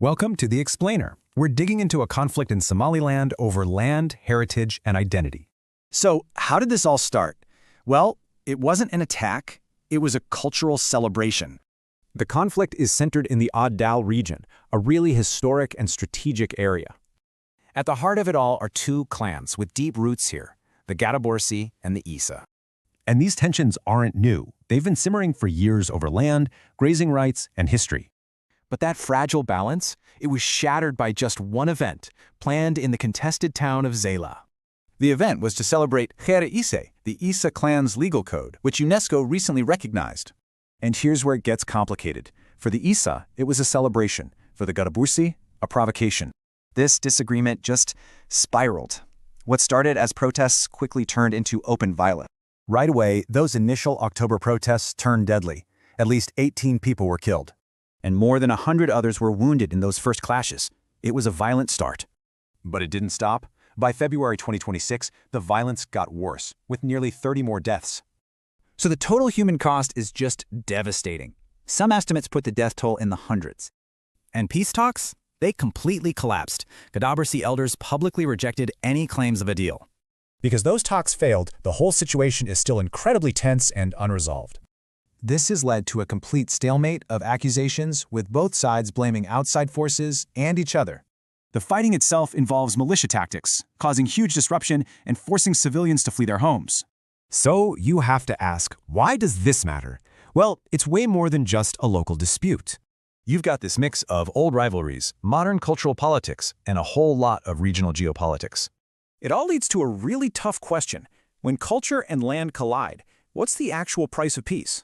Welcome to The Explainer. We're digging into a conflict in Somaliland over land, heritage, and identity. So, how did this all start? Well, it wasn't an attack, it was a cultural celebration. The conflict is centered in the Awdal region, a really historic and strategic area. At the heart of it all are two clans with deep roots here, the Gadabuursi and the Issa. And these tensions aren't new. They've been simmering for years over land, grazing rights, and history. But that fragile balance, it was shattered by just one event, planned in the contested town of Zeila. The event was to celebrate Xeer Ciise, the Issa clan's legal code, which UNESCO recently recognized. And here's where it gets complicated. For the Issa, it was a celebration. For the Gadabuursi, a provocation. This disagreement just spiraled. What started as protests quickly turned into open violence. Right away, those initial October protests turned deadly. At least 18 people were killed. And more than 100 others were wounded in those first clashes. It was a violent start. But it didn't stop. By February 2026, the violence got worse, with nearly 30 more deaths. So the total human cost is just devastating. Some estimates put the death toll in the hundreds. And peace talks? They completely collapsed. Gadabuursi elders publicly rejected any claims of a deal. Because those talks failed, the whole situation is still incredibly tense and unresolved. This has led to a complete stalemate of accusations, with both sides blaming outside forces and each other. The fighting itself involves militia tactics, causing huge disruption and forcing civilians to flee their homes. So you have to ask, why does this matter? Well, it's way more than just a local dispute. You've got this mix of old rivalries, modern cultural politics, and a whole lot of regional geopolitics. It all leads to a really tough question. When culture and land collide, what's the actual price of peace?